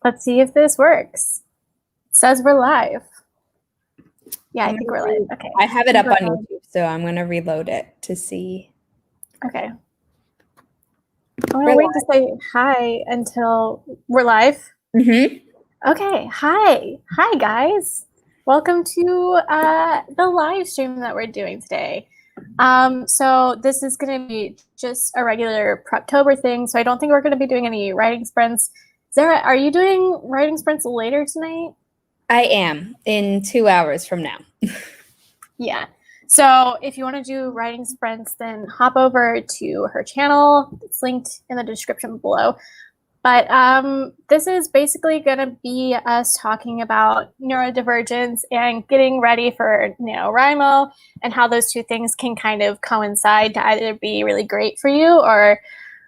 Let's see if this works. It says we're live. Yeah, I think we're live. Okay. I have it up on YouTube, so I'm going to reload it to see. Okay. I'm going to wait to say hi until we're live. Mm-hmm. Okay. Hi. Hi, guys. Welcome to the live stream that we're doing today. So this is going to be just a regular Preptober thing, so I don't think we're going to be doing any writing sprints. Zara, are you doing writing sprints later tonight? I am, in 2 hours from now. Yeah. So if you want to do writing sprints, then hop over to her channel. It's linked in the description below. But this is basically going to be us talking about neurodivergence and getting ready for NaNoWriMo and how those two things can kind of coincide to either be really great for you or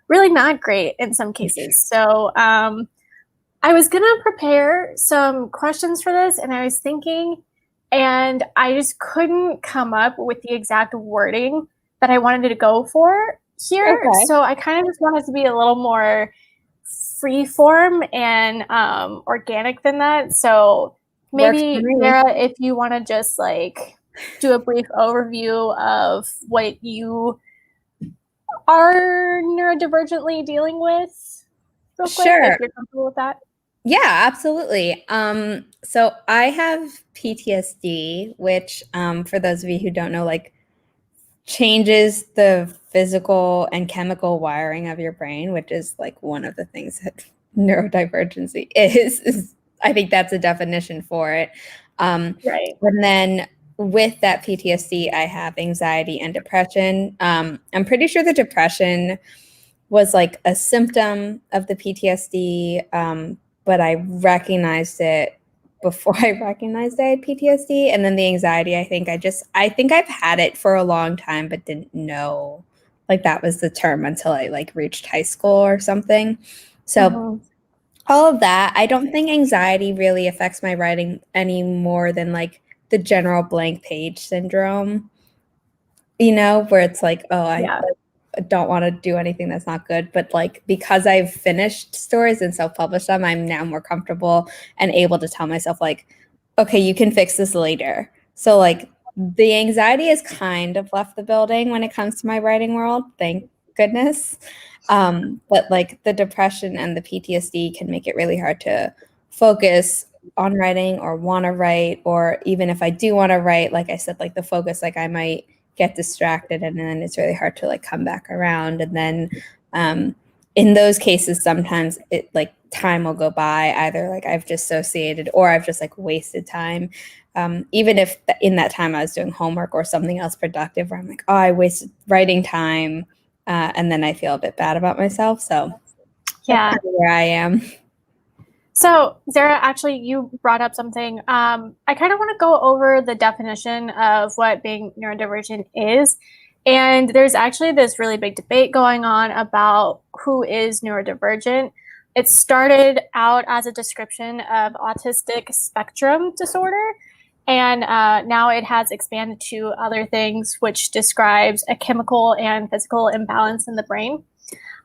really not great in some cases. So I was going to prepare some questions for this, and I was thinking, and I just couldn't come up with the exact wording that I wanted to go for here. Okay. So I kind of just wanted to be a little more free form and organic than that. So maybe, Zara, if you want to just like do a brief overview of what you are neurodivergently dealing with real quick, if you're comfortable with that. Yeah, absolutely. So I have PTSD, which for those of you who don't know, like changes the physical and chemical wiring of your brain, which is like one of the things that neurodivergency is. I think that's a definition for it. Right. And then with that PTSD, I have anxiety and depression. I'm pretty sure the depression was like a symptom of the PTSD, but I recognized it before I recognized I had PTSD. And then the anxiety, I think I've had it for a long time, but didn't know like that was the term until I like reached high school or something. So all of that, I don't think anxiety really affects my writing any more than like the general blank page syndrome, where it's like, oh, I don't want to do anything that's not good. But like, because I've finished stories and self-published them, I'm now more comfortable and able to tell myself like, okay, you can fix this later. So like the anxiety has kind of left the building when it comes to my writing world, thank goodness. But like the depression and the PTSD can make it really hard to focus on writing or want to write, or even if I do want to write, like I said, like the focus, like I might get distracted and then it's really hard to like come back around. And then in those cases, sometimes it like time will go by, either like I've dissociated or I've just like wasted time. Even if in that time I was doing homework or something else productive where I'm like, oh, I wasted writing time. And then I feel a bit bad about myself. So yeah, that's kind of where I am. So Zara, actually, you brought up something. I kind of want to go over the definition of what being neurodivergent is. And there's actually this really big debate going on about who is neurodivergent. It started out as a description of autistic spectrum disorder. And now it has expanded to other things, which describes a chemical and physical imbalance in the brain.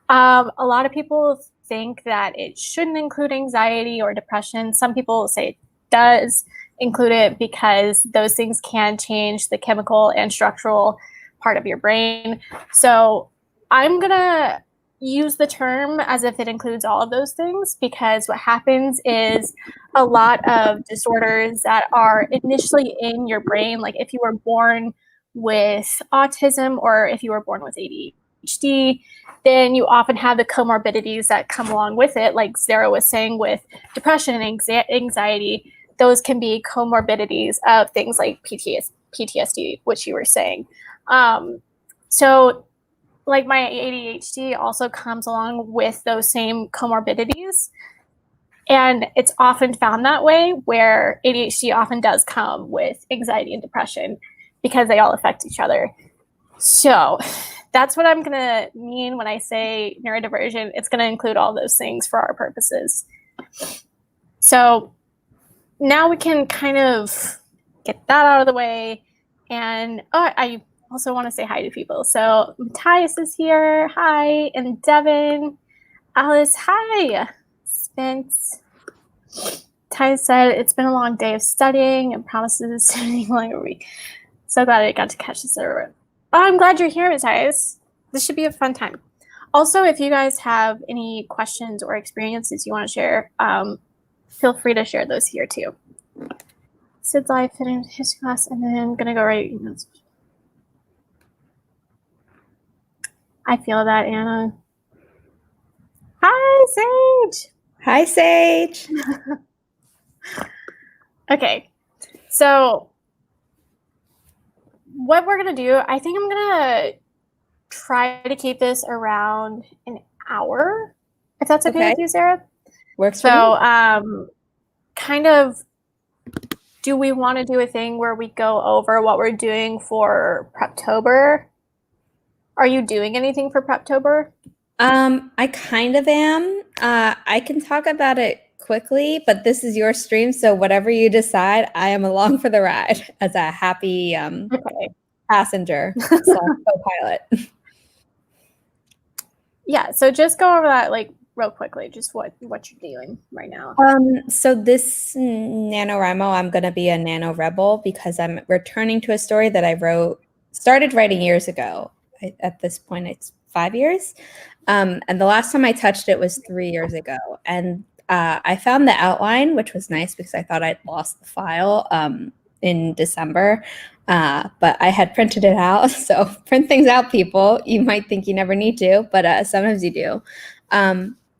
A lot of people think that it shouldn't include anxiety or depression. Some people say it does include it because those things can change the chemical and structural part of your brain. So I'm going to use the term as if it includes all of those things, because what happens is a lot of disorders that are initially in your brain, like if you were born with autism or if you were born with ADHD, then you often have the comorbidities that come along with it, like Zara was saying with depression and anxiety. Those can be comorbidities of things like PTSD, which you were saying. So like my ADHD also comes along with those same comorbidities. And it's often found that way, where ADHD often does come with anxiety and depression because they all affect each other. So that's what I'm going to mean when I say neurodivergent. It's going to include all those things for our purposes. So now we can kind of get that out of the way. And I also want to say hi to people. So Matthias is here. Hi. And Devin. Alice, hi. Spence. Ty said, it's been a long day of studying and promises to be longer week. So glad I got to catch this over. Oh, I'm glad you're here, Matthias. This should be a fun time. Also, if you guys have any questions or experiences you want to share, feel free to share those here too. Sid's life in history class, and then I'm gonna go write emails. I feel that, Anna. Hi, Sage. Hi, Sage. Okay, so what we're gonna do, I think I'm gonna try to keep this around an hour, if that's okay with you, Sarah. Works for me. Kind of, do we want to do a thing where we go over what we're doing for PREPTOBER? Are you doing anything for PREPTOBER? I kind of am. I can talk about it quickly, but this is your stream, so whatever you decide, I am along for the ride as a happy passenger / co-pilot. Yeah, so just go over that like real quickly, just what you're doing right now. So this NaNoWriMo, I'm going to be a nano rebel because I'm returning to a story that I started writing years ago. At this point, it's 5 years. And the last time I touched it was 3 years ago. And I found the outline, which was nice because I thought I'd lost the file in December. But I had printed it out. So print things out, people. You might think you never need to, but sometimes you do.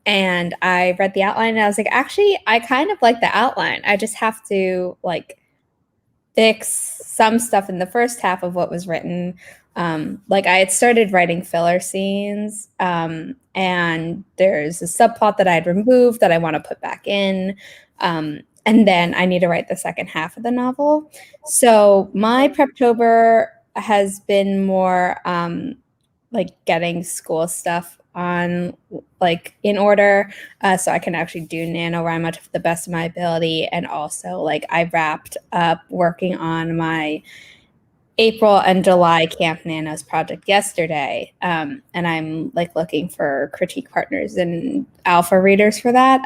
And I read the outline and I was like, actually, I kind of like the outline. I just have to like fix some stuff in the first half of what was written. Like I had started writing filler scenes, and there's a subplot that I had removed that I want to put back in. And then I need to write the second half of the novel. So my PREPTOBER has been more like getting school stuff on like in order, so I can actually do NaNoWriMo to the best of my ability. And also like I wrapped up working on my April and July Camp Nanos project yesterday, and I'm like looking for critique partners and alpha readers for that.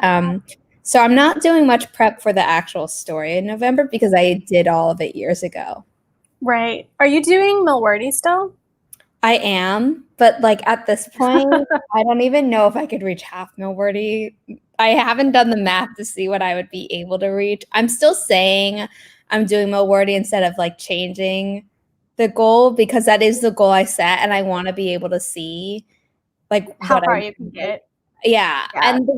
So I'm not doing much prep for the actual story in November because I did all of it years ago. Right. Are you doing Milwordy still? I am, but like at this point, I don't even know if I could reach half Milwordy. I haven't done the math to see what I would be able to reach. I'm still saying I'm doing Milwordy instead of like changing the goal because that is the goal I set, and I want to be able to see like how far you can get. Yeah. And the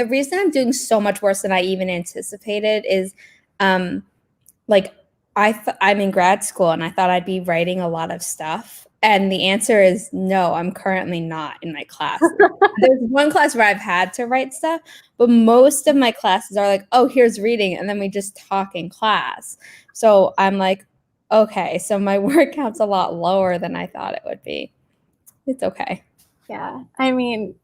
reason I'm doing so much worse than I even anticipated is like I'm in grad school and I thought I'd be writing a lot of stuff. And the answer is no, I'm currently not in my class. There's one class where I've had to write stuff, but most of my classes are like, oh, here's reading. And then we just talk in class. So I'm like, okay, so my word count's a lot lower than I thought it would be. It's okay. Yeah. I mean,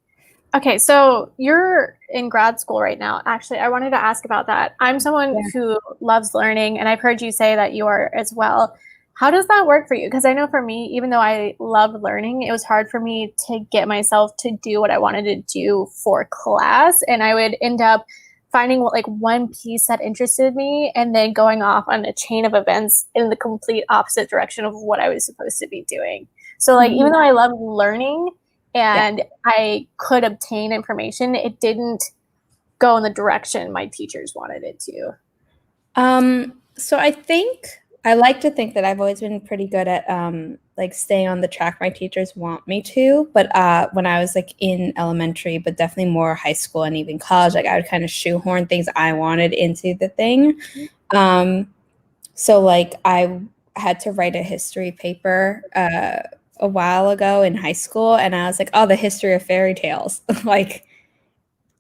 okay, so you're in grad school right now. Actually, I wanted to ask about that. I'm someone who loves learning, and I've heard you say that you are as well. How does that work for you? Because I know for me, even though I love learning, it was hard for me to get myself to do what I wanted to do for class. And I would end up finding like one piece that interested me and then going off on a chain of events in the complete opposite direction of what I was supposed to be doing. So like, even though I love learning, and I could obtain information, it didn't go in the direction my teachers wanted it to. So I like to think that I've always been pretty good at like staying on the track my teachers want me to. But when I was like in elementary, but definitely more high school and even college, like I would kind of shoehorn things I wanted into the thing. So like I had to write a history paper a while ago in high school, and I was like, oh, the history of fairy tales, like,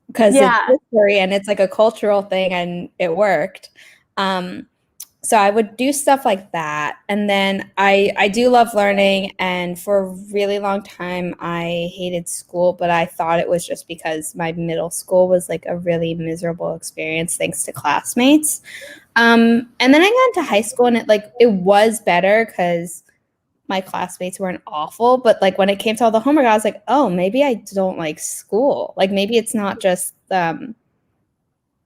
because it's history and it's like a cultural thing, and it worked. So I would do stuff like that, and then I do love learning, and for a really long time I hated school, but I thought it was just because my middle school was like a really miserable experience thanks to classmates. And then I got into high school, and it was better because my classmates weren't awful, but like when it came to all the homework, I was like, oh, maybe I don't like school. Like maybe it's not just like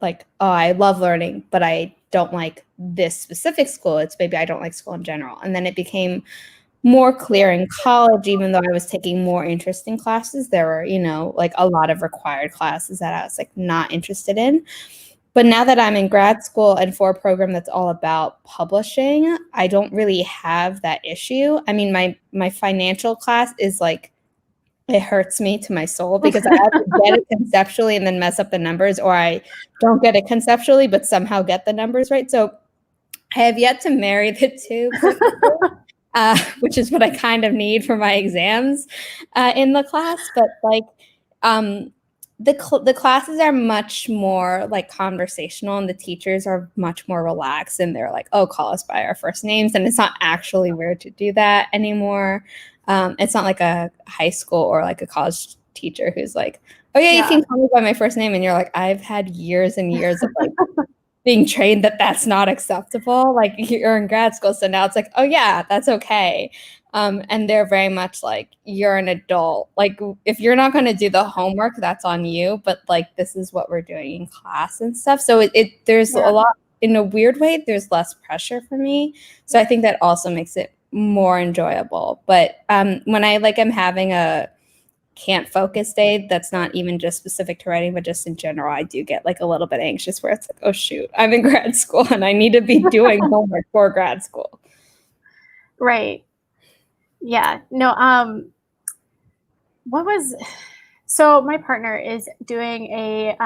like, oh, I love learning, but I don't like this specific school. It's maybe I don't like school in general. And then it became more clear in college, even though I was taking more interesting classes. There were, you know, like a lot of required classes that I was like not interested in. But now that I'm in grad school and for a program that's all about publishing, I don't really have that issue. I mean, my financial class is like, it hurts me to my soul because I have to get it conceptually and then mess up the numbers, or I don't get it conceptually but somehow get the numbers right. So I have yet to marry the two perfectly, which is what I kind of need for my exams in the class. But like, the classes are much more like conversational, and the teachers are much more relaxed, and they're like, oh, call us by our first names, and it's not actually weird to do that anymore. It's not like a high school or like a college teacher who's like, oh yeah, you can call me by my first name, and you're like, I've had years and years of like being trained that that's not acceptable. Like, you're in grad school, so now it's like, oh yeah, that's okay. And they're very much like, you're an adult. Like, if you're not going to do the homework, that's on you. But like, this is what we're doing in class and stuff. So there's a lot, in a weird way, there's less pressure for me. So I think that also makes it more enjoyable. But when I like am having a can't focus day that's not even just specific to writing, but just in general, I do get like a little bit anxious where it's like, oh shoot, I'm in grad school and I need to be doing homework for grad school. Right. Yeah. No, so my partner is doing a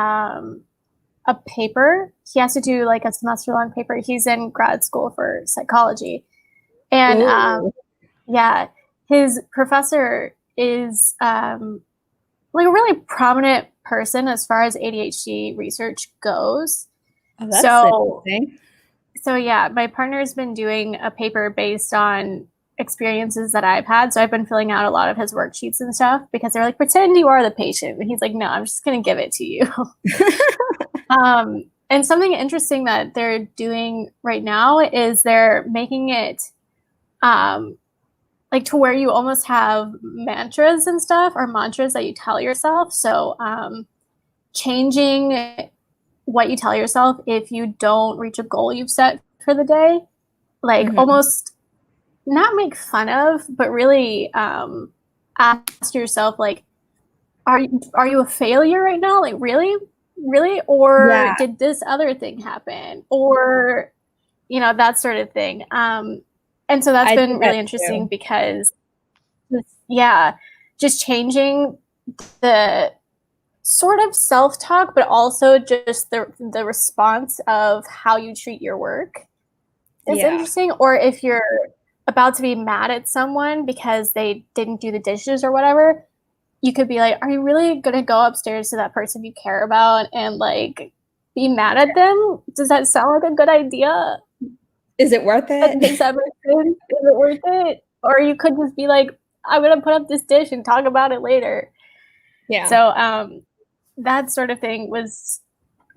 paper. He has to do like a semester long paper. He's in grad school for psychology. And yeah, his professor is like a really prominent person as far as ADHD research goes. Oh, that's interesting. So yeah, my partner's been doing a paper based on experiences that I've had. So I've been filling out a lot of his worksheets and stuff because they're like, pretend you are the patient. And he's like, no, I'm just going to give it to you. And something interesting that they're doing right now is they're making it like to where you almost have mantras and stuff, or mantras that you tell yourself. So changing what you tell yourself if you don't reach a goal you've set for the day, like almost not make fun of, but really ask yourself, like, are you a failure right now? Like, really? Or did this other thing happen? Or, you know, that sort of thing. And so that's been really interesting because, yeah, just changing the sort of self-talk, but also just the response of how you treat your work is interesting. Or if you're about to be mad at someone because they didn't do the dishes or whatever, you could be like, are you really going to go upstairs to that person you care about and like be mad at them? Does that sound like a good idea? Is it worth it? Is it worth it? Or you could just be like, I'm going to put up this dish and talk about it later. Yeah. So that sort of thing was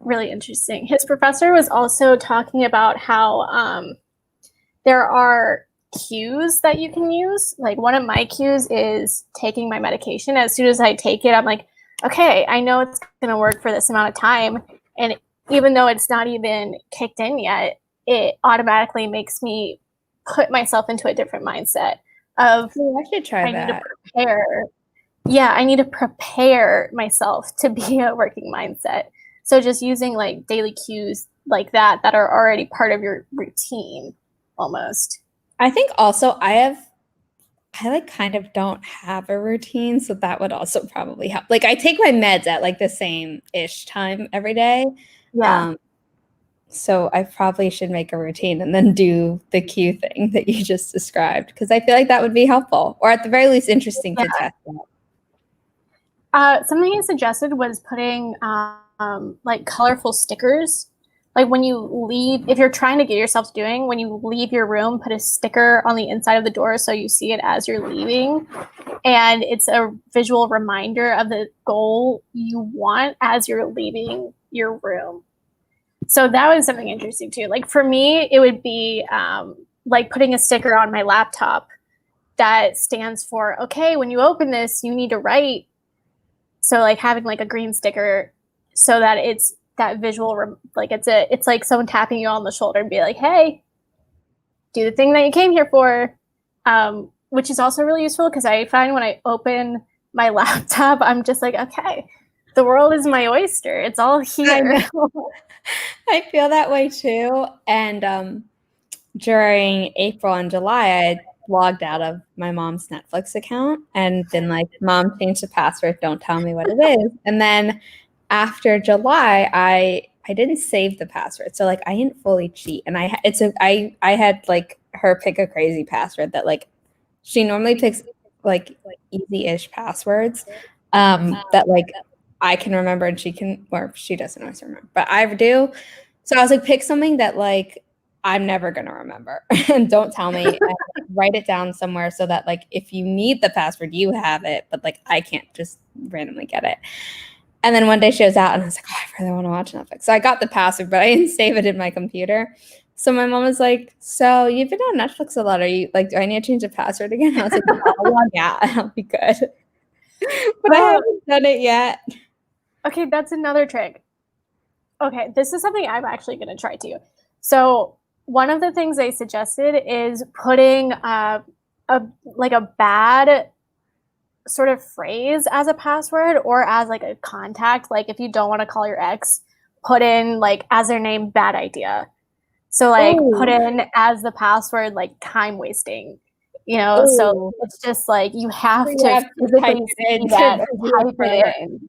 really interesting. His professor was also talking about how there are cues that you can use. Like, one of my cues is taking my medication. As soon as I take it, I'm like, okay, I know it's going to work for this amount of time. And even though it's not even kicked in yet, it automatically makes me put myself into a different mindset of, I should try that. Need to prepare. Yeah, I need to prepare myself to be a working mindset. So just using like daily cues like that are already part of your routine almost. I think also I like kind of don't have a routine, so that would also probably help. Like, I take my meds at like the same-ish time every day. Yeah. So I probably should make a routine and then do the cue thing that you just described, because I feel like that would be helpful, or at the very least interesting to test out. Something he suggested was putting like colorful stickers. Like, when you leave, if you're trying to get yourself to doing, when you leave your room, put a sticker on the inside of the door so you see it as you're leaving. And it's a visual reminder of the goal you want as you're leaving your room. So that was something interesting too. Like, for me, it would be like putting a sticker on my laptop that stands for, okay, when you open this, you need to write. So like having like a green sticker so that it's that visual, like it's like someone tapping you on the shoulder and be like, hey, do the thing that you came here for, which is also really useful because I find when I open my laptop, I'm just like, okay, the world is my oyster. It's all here. I feel that way too. And during April and July, I logged out of my mom's Netflix account and been like, Mom, change the password. Don't tell me what it is. And then after July, I didn't save the password. So like I didn't fully cheat. And I had like her pick a crazy password that like she normally picks like easy-ish passwords that like I can remember and she can, or she doesn't always remember, but I do. So I was like, pick something that like I'm never going to remember and don't tell me, and write it down somewhere so that like if you need the password, you have it, but like I can't just randomly get it. And then one day she was out and I was like, oh, I really want to watch Netflix. So I got the password, but I didn't save it in my computer. So my mom was like, so you've been on Netflix a lot. Are you like, do I need to change the password again? I was like, no, I'll log out. I'll be good. But I haven't done it yet. Okay, that's another trick. Okay, this is something I'm actually going to try too. So one of the things they suggested is putting a bad sort of phrase as a password or as like a contact. Like if you don't want to call your ex, put in like as their name, bad idea. So like put in as the password like time wasting. You know, so it's just like you have to physically see that or type it in.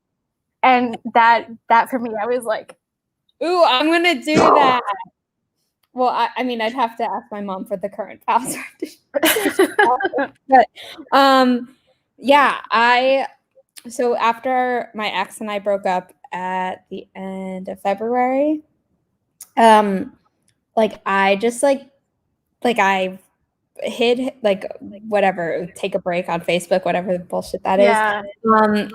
And that for me, I was like, ooh, I'm gonna do that. Well, I mean, I'd have to ask my mom for the current password. But yeah, so after my ex and I broke up at the end of February, like I just like I hid like whatever, take a break on Facebook, whatever the bullshit that is.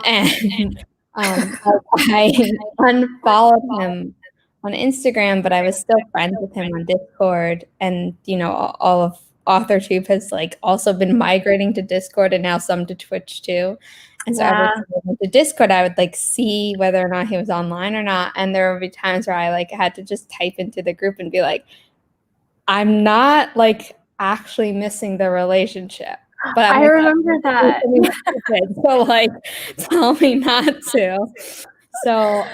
And I unfollowed him on Instagram, but I was still friends with him on Discord. And you know, all of AuthorTube has like also been migrating to Discord and now some to Twitch too. And so every time I went to Discord, I would like see whether or not he was online or not. And there would be times where I like had to just type into the group and be like, I'm not like actually missing the relationship. But I remember that. So like tell me not to. So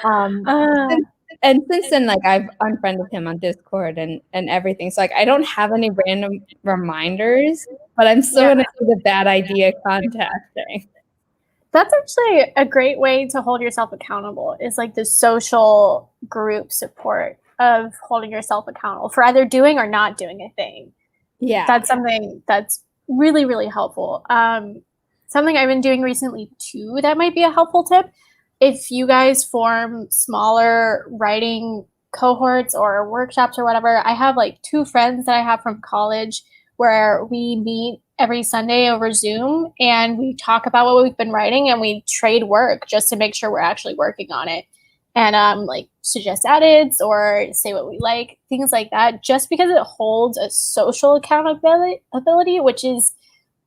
and since then, like I've unfriended him on Discord and everything. So like I don't have any random reminders, but I'm still gonna do the bad idea contacting. That's actually a great way to hold yourself accountable. Is like the social group support of holding yourself accountable for either doing or not doing a thing. Yeah, that's something that's really, really helpful. Something I've been doing recently too that might be a helpful tip. If you guys form smaller writing cohorts or workshops or whatever, I have like 2 friends that I have from college where we meet every Sunday over Zoom and we talk about what we've been writing and we trade work just to make sure we're actually working on it. And like suggest edits or say what we like, things like that, just because it holds a social accountability, which is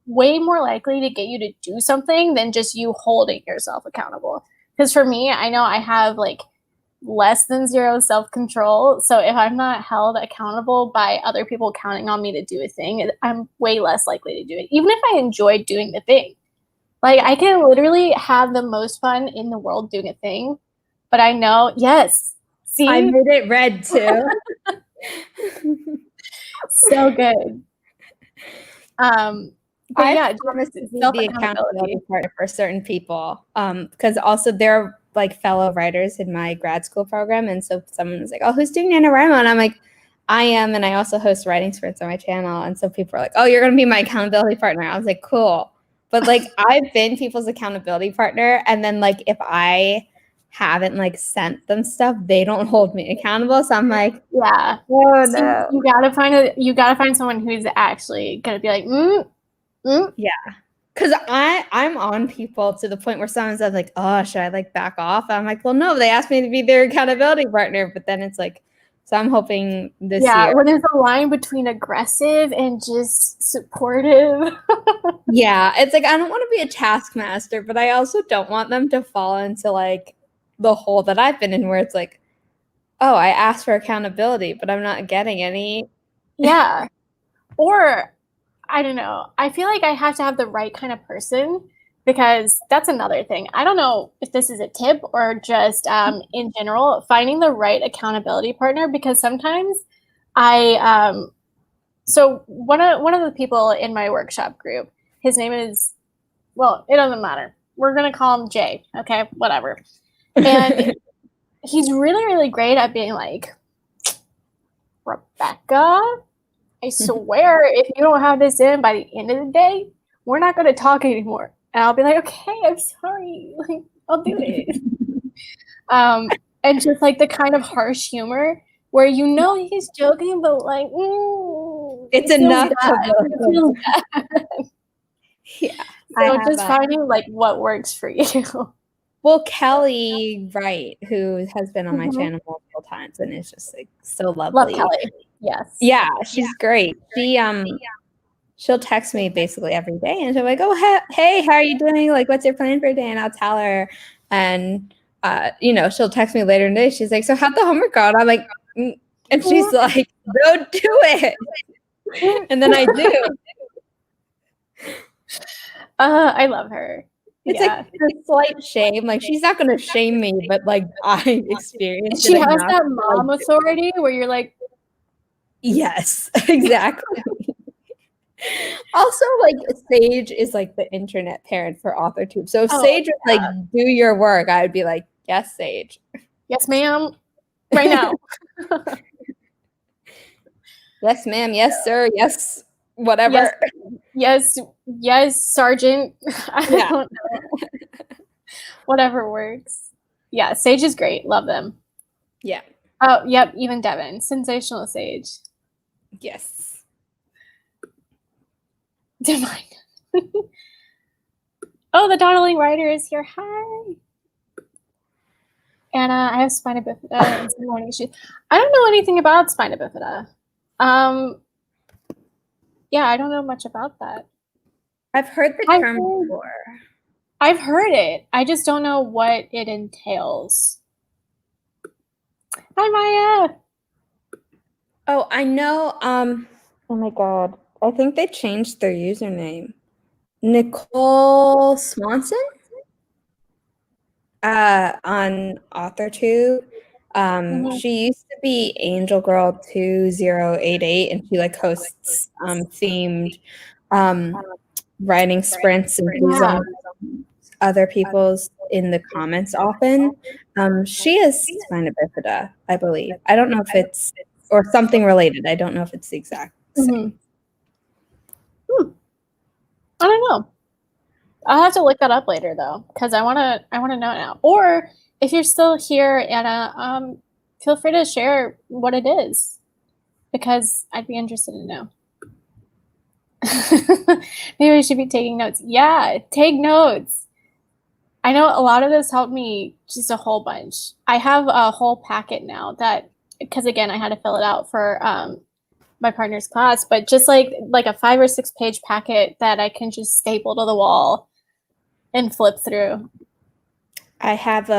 way more likely to get you to do something than just you holding yourself accountable. Because for me, I know I have like less than 0 self-control. So if I'm not held accountable by other people counting on me to do a thing, I'm way less likely to do it, even if I enjoy doing the thing. Like I can literally have the most fun in the world doing a thing, but I know, yes, see? I made it red too. So good. But yeah, promise to be the accountability partner for certain people. Because also they're like fellow writers in my grad school program. And so someone was like, oh, who's doing NaNoWriMo? And I'm like, I am. And I also host writing sprints on my channel. And so people are like, oh, you're going to be my accountability partner. I was like, cool. But like I've been people's accountability partner. And then like if I haven't like sent them stuff, they don't hold me accountable. So I'm like, yeah, oh no. You gotta find someone who's actually gonna be like, yeah. Because I'm on people to the point where someone says like, oh, should I like back off? I'm like, well, no, they asked me to be their accountability partner. But then it's like, so I'm hoping this year. When there's a line between aggressive and just supportive. Yeah, it's like, I don't want to be a taskmaster, but I also don't want them to fall into like the hole that I've been in where it's like, oh, I asked for accountability, but I'm not getting any. Yeah. Or I don't know. I feel like I have to have the right kind of person, because that's another thing. I don't know if this is a tip or just in general, finding the right accountability partner, because sometimes I so one of the people in my workshop group, his name is, well, it doesn't matter. We're gonna call him Jay. Okay, whatever. And he's really, really great at being like, Rebecca, I swear, if you don't have this in by the end of the day, we're not going to talk anymore. And I'll be like, okay, I'm sorry. Like, I'll do it. And just like the kind of harsh humor where you know he's joking, but like, it's it enough. It feels bad. Yeah. So just finding like what works for you. Well, Kelly Wright, who has been on my channel multiple times and is just like so lovely. Love Kelly. Yes. Yeah, she's great. She'll text me basically every day and she'll be like, oh, hey, how are you doing? Like, what's your plan for today? And I'll tell her. And, she'll text me later in the day. She's like, so how'd the homework go? And I'm like, and she's like, go do it. And then I do. I love her. It's like a slight shame. Like, she's not going to shame me, but like I experienced it. She has that mom authority where you're like, yes, exactly. Also, like, Sage is like the internet parent for AuthorTube. So if Sage was like, do your work, I would be like, yes, Sage. Yes, ma'am. Right now. Yes, ma'am. Yes, sir. Yes, whatever. Yes, Sergeant. I don't know. Whatever works. Yeah, Sage is great. Love them. Yeah. Oh, yep. Even Devin. Sensational Sage. Yes. Divine. Oh, the dawdling writer is here. Hi. And I have spina bifida and some morning issues. I don't know anything about spina bifida. Yeah, I don't know much about that. I've heard the term before. I've heard it. I just don't know what it entails. Hi, Maya. Oh, I know. Oh my God. I think they changed their username. Nicole Swanson on AuthorTube. She used to be Angel Girl 2088, and she like hosts themed writing sprints and views on other people's in the comments often. She is spina bifida, I believe. I don't know if it's or something related. I don't know if it's the exact same. I don't know. I'll have to look that up later though, because I wanna know now. Or if you're still here, Anna, feel free to share what it is, because I'd be interested to know. Maybe we should be taking notes. Yeah, take notes. I know a lot of this helped me just a whole bunch. I have a whole packet now that, because again, I had to fill it out for my partner's class, but just like a 5 or 6 page packet that I can just staple to the wall and flip through. I have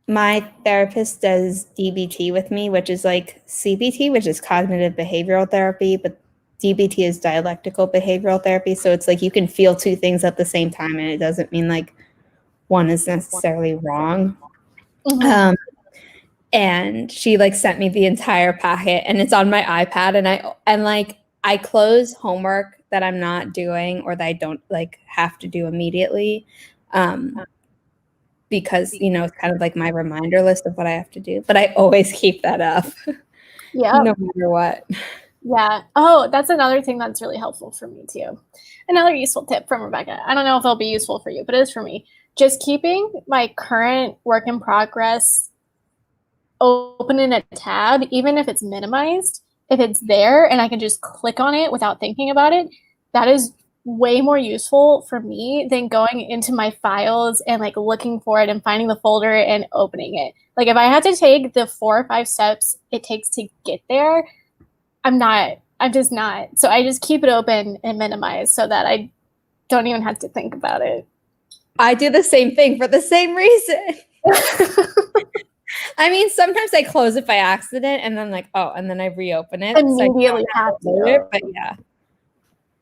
my therapist does DBT with me, which is like CBT, which is cognitive behavioral therapy, but DBT is dialectical behavioral therapy. So it's like you can feel two things at the same time, and it doesn't mean like one is necessarily wrong. And she like sent me the entire packet, and it's on my iPad, and I close homework that I'm not doing or that I don't like have to do immediately, because it's kind of like my reminder list of what I have to do. But I always keep that up, no matter what. Yeah. Oh, that's another thing that's really helpful for me too. Another useful tip from Rebecca. I don't know if it'll be useful for you, but it is for me. Just keeping my current work in progress open in a tab, even if it's minimized, if it's there and I can just click on it without thinking about it, that is way more useful for me than going into my files and like looking for it and finding the folder and opening it. Like if I had to take the 4 or 5 steps it takes to get there, I'm just not. So I just keep it open and minimize so that I don't even have to think about it. I do the same thing for the same reason. I mean, sometimes I close it by accident and then like, oh, and then I reopen it. Immediately have to. But yeah.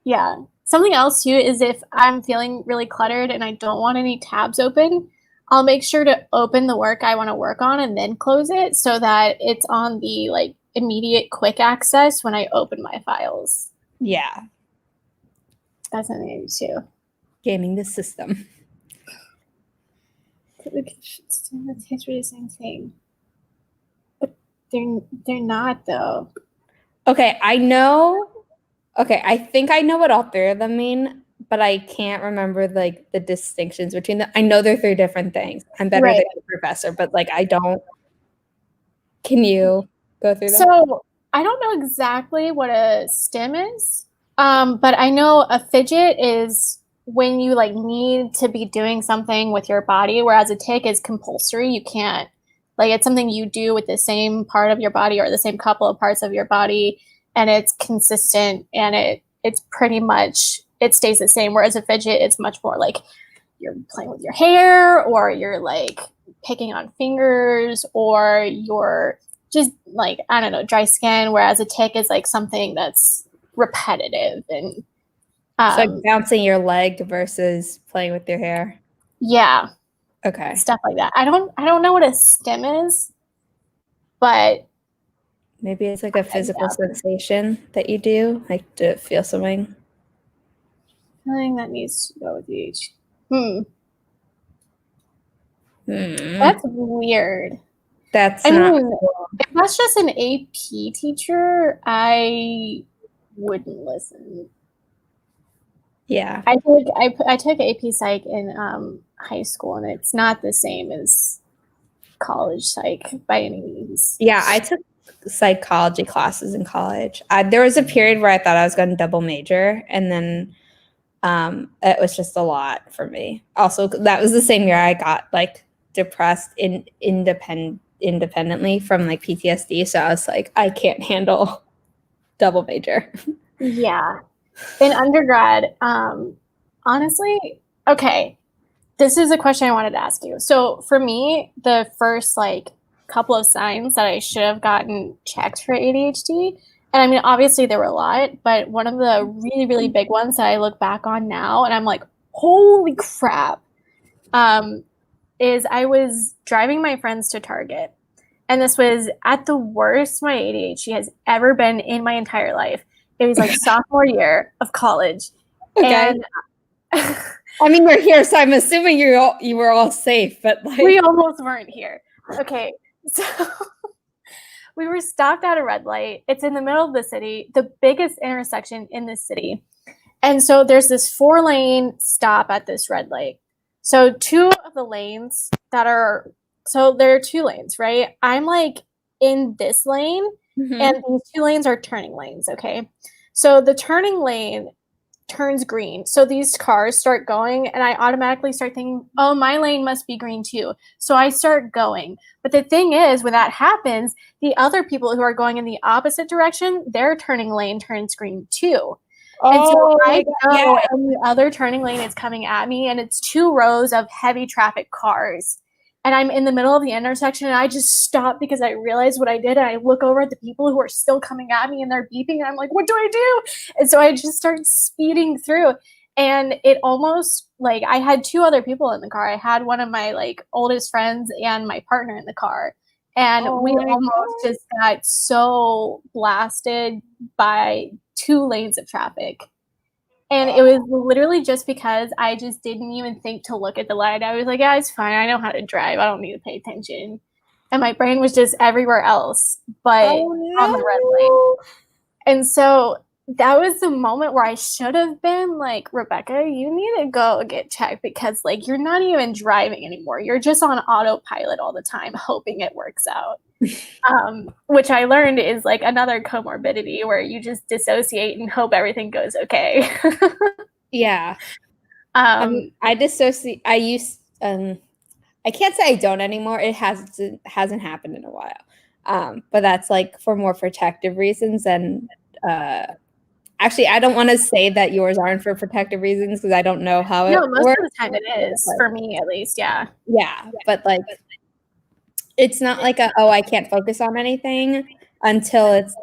Yeah. Something else too is if I'm feeling really cluttered and I don't want any tabs open, I'll make sure to open the work I want to work on and then close it so that it's on the like immediate quick access when I open my files. Yeah. That's something I do too. Gaming the system. It's really the same thing. But they're not though. Okay, I know. Okay, I think I know what all three of them mean, but I can't remember like the distinctions between them. I know they're three different things. I'm better than a professor, but like I don't. Can you go through them? So I don't know exactly what a stim is, but I know a fidget is when you like need to be doing something with your body, whereas a tic is compulsory. You can't, like, it's something you do with the same part of your body or the same couple of parts of your body, and it's consistent and it's pretty much, it stays the same. Whereas a fidget, it's much more like you're playing with your hair, or you're like picking on fingers, or you're just like, I don't know, dry skin. Whereas a tic is like something that's repetitive and it's like bouncing your leg versus playing with your hair. Yeah. Okay. Stuff like that. I don't know what a stim is, but maybe it's like a physical sensation that you do, like to feel something. Something that needs to go with each. That's weird. That's not cool. If that's just an AP teacher, I wouldn't listen. Yeah. I took AP Psych in high school, and it's not the same as college psych by any means. Yeah, I took psychology classes in college. There was a period where I thought I was going to double major, and then it was just a lot for me. Also, that was the same year I got like depressed independently from like PTSD. So I was like, I can't handle double major. Yeah. In undergrad, honestly, okay, this is a question I wanted to ask you. So for me, the first like couple of signs that I should have gotten checked for ADHD, and I mean, obviously there were a lot, but one of the really, really big ones that I look back on now and I'm like, holy crap, is I was driving my friends to Target. And this was at the worst my ADHD has ever been in my entire life. It was like sophomore year of college. Okay. And I mean, we're here, so I'm assuming you were all safe, but like we almost weren't here. Okay, so we were stopped at a red light. It's in the middle of the city, the biggest intersection in the city. And so there's this 4-lane stop at this red light. So two of the lanes that are, so there are 2 lanes, right? I'm like in this lane, and these 2 lanes are turning lanes, okay? So the turning lane turns green. So these cars start going, and I automatically start thinking, oh, my lane must be green too. So I start going. But the thing is, when that happens, the other people who are going in the opposite direction, their turning lane turns green too. And so I go, and the other turning lane is coming at me, and it's 2 rows of heavy traffic cars. And I'm in the middle of the intersection, and I just stop because I realize what I did. And I look over at the people who are still coming at me, and they're beeping. And I'm like, what do I do? And so I just start speeding through. And it almost, like, I had 2 other people in the car. I had one of my, like, oldest friends and my partner in the car. And we almost just got so blasted by 2 lanes of traffic. And it was literally just because I just didn't even think to look at the light. I was like, yeah, it's fine. I know how to drive. I don't need to pay attention. And my brain was just everywhere else but on the red light. And so that was the moment where I should have been like, Rebecca, you need to go get checked, because like you're not even driving anymore. You're just on autopilot all the time, hoping it works out. Which I learned is like another comorbidity where you just dissociate and hope everything goes okay. Yeah. I dissociate. I can't say I don't anymore. It hasn't happened in a while. But that's like for more protective reasons. And actually, I don't want to say that yours aren't for protective reasons because I don't know how it works. Most of the time it is, for me at least. Yeah. Yeah. But like, it's not like I can't focus on anything until it's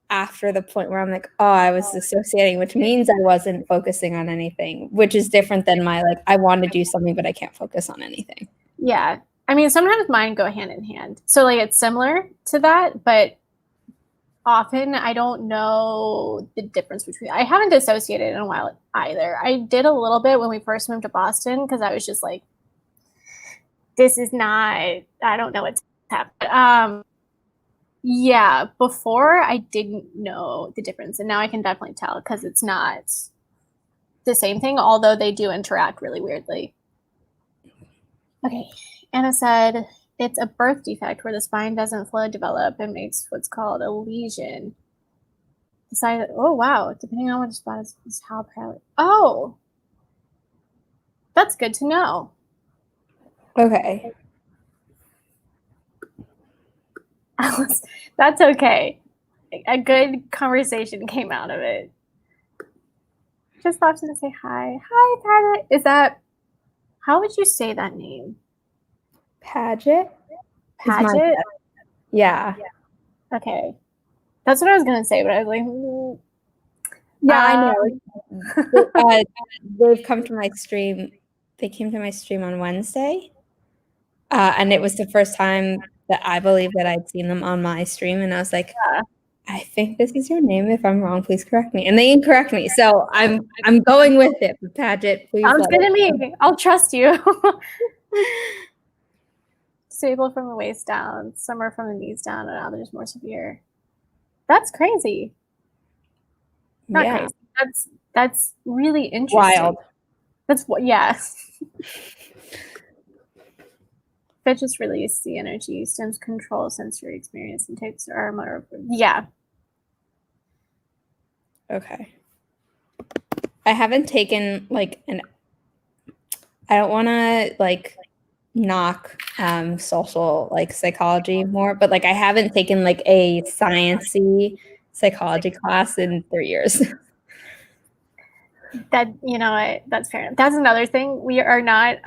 after the point where I'm like, oh, I was dissociating, which means I wasn't focusing on anything, which is different than my, like, I want to do something, but I can't focus on anything. Yeah. I mean, sometimes mine go hand in hand. So like it's similar to that, but often I don't know the difference between, I haven't dissociated in a while either. I did a little bit when we first moved to Boston because I was just like, this is not, I don't know what's happening. Yeah, before I didn't know the difference, and now I can definitely tell because it's not the same thing, although they do interact really weirdly. Okay, Anna said it's a birth defect where the spine doesn't fully develop and makes what's called a lesion. Decided, oh wow, depending on which spot is how proud. Oh, that's good to know. Okay. Alice, that's okay. A good conversation came out of it. Just popped in to say hi. Hi, Paget. Is that, how would you say that name? Paget? Paget? Yeah. Okay. That's what I was going to say, but I was like, Yeah, I know. They've come to my stream. They came to my stream on Wednesday. And it was the first time that I believe that I'd seen them on my stream. And I was like, yeah. I think this is your name. If I'm wrong, please correct me. And they incorrect me. So I'm going with it. But Paget, please. Sounds good to me. I'll trust you. Stable from the waist down, some are from the knees down, and others more severe. That's crazy. Not crazy. That's really interesting. Wild. That's what, yeah. That just release the energy, stems control sensory experience, and takes our motor. Yeah. Okay. I haven't taken like I don't want to like knock social like psychology more, but like I haven't taken like a sciencey psychology class in 3 years. That, you know, that's fair enough. That's another thing. We are not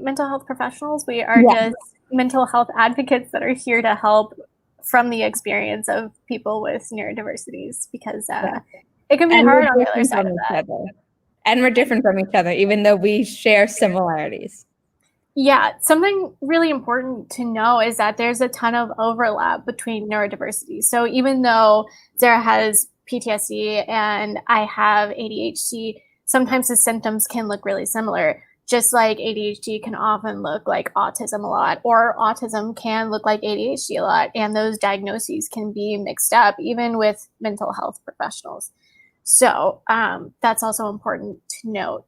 mental health professionals. We are just mental health advocates that are here to help from the experience of people with neurodiversities, because it can be hard on the other side of that. And we're different from each other, even though we share similarities. Yeah, something really important to know is that there's a ton of overlap between neurodiversity. So even though Zara has PTSD and I have ADHD, sometimes the symptoms can look really similar. Just like ADHD can often look like autism a lot, or autism can look like ADHD a lot, and those diagnoses can be mixed up even with mental health professionals. So that's also important to note.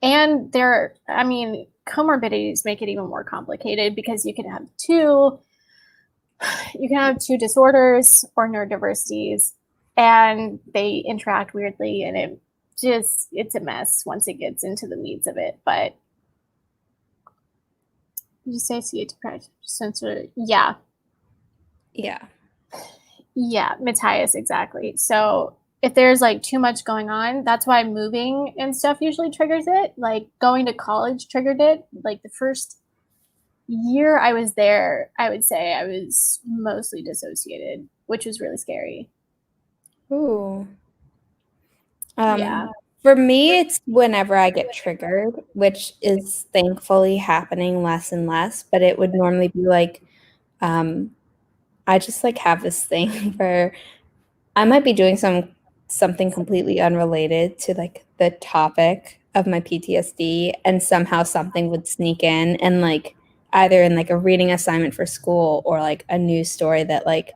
And there, I mean, comorbidities make it even more complicated because you can have two disorders or neurodiversities, and they interact weirdly, and it's a mess once it gets into the weeds of it. But you just say see it to practice sensor. Yeah. Matthias, exactly. So if there's like too much going on, that's why moving and stuff usually triggers it. Like going to college triggered it. Like the first year I was there, I would say I was mostly dissociated, which was really scary. Ooh. Yeah. For me, it's whenever I get triggered, which is thankfully happening less and less, but it would normally be like, I just like have this thing where I might be doing something completely unrelated to like the topic of my PTSD, and somehow something would sneak in, and like either in like a reading assignment for school or like a news story that like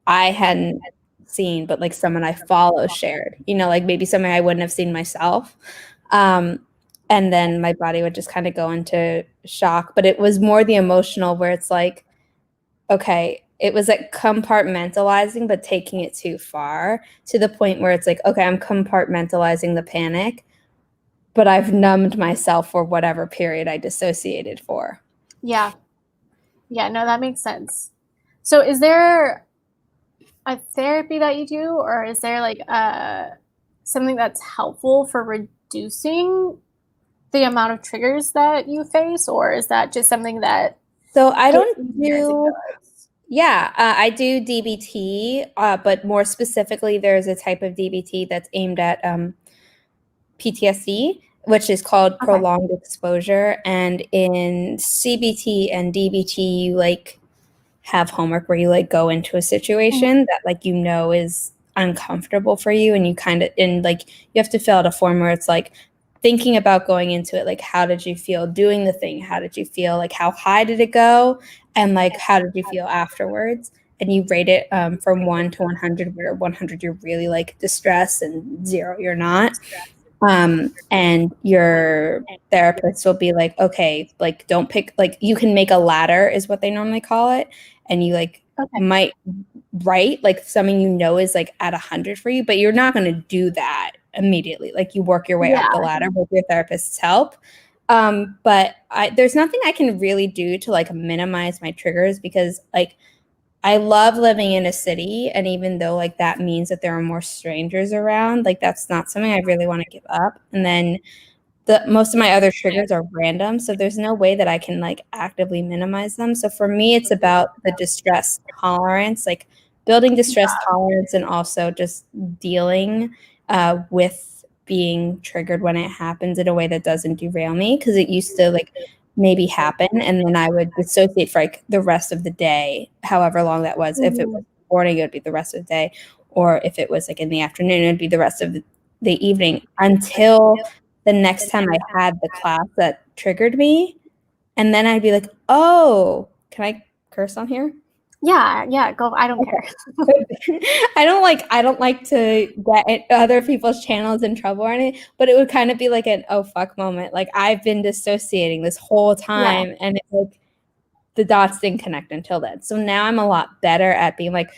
I hadn't seen, but like someone I follow shared, you know, like maybe something I wouldn't have seen myself. And then my body would just kind of go into shock. But it was more the emotional where it's like, okay, it was like compartmentalizing, but taking it too far to the point where it's like, okay, I'm compartmentalizing the panic, but I've numbed myself for whatever period I dissociated for. Yeah. Yeah, no, that makes sense. So is there a therapy that you do, or is there like something that's helpful for reducing the amount of triggers that you face, or is that just something that So I gets don't easier as it do, goes? yeah, I do DBT, but more specifically, there's a type of DBT that's aimed at PTSD, which is called Okay. prolonged exposure. And in CBT and DBT, you like have homework where you like go into a situation that like is uncomfortable for you, and you kind of like you have to fill out a form where it's like thinking about going into it, like how did you feel doing the thing, how did you feel, like how high did it go, and like how did you feel afterwards, and you rate it from 1 to 100, where 100 you're really like distressed and 0 you're not. And your therapist will be like, okay, like don't pick, like you can make a ladder is what they normally call it, and you like Okay. might write like something is like at 100 for you, but you're not going to do that immediately. Like you work your way up the ladder with your therapist's help. But there's nothing I can really do to like minimize my triggers, because like I love living in a city, and even though like that means that there are more strangers around, like that's not something I really want to give up. And then most of my other triggers are random, so there's no way that I can like actively minimize them. So for me, it's about the distress tolerance, like building distress tolerance, and also just dealing with being triggered when it happens in a way that doesn't derail me, because it used to like maybe happen and then I would dissociate for like the rest of the day, however long that was. If it was morning, it would be the rest of the day, or if it was like in the afternoon, it would be the rest of the evening, until the next time I had the class that triggered me. And then I'd be like, oh, can I curse on here? Yeah, go. I don't care. I don't like to get other people's channels in trouble or anything, but it would kind of be like an oh fuck moment. Like I've been dissociating this whole time, and it's like the dots didn't connect until then. So now I'm a lot better at being like,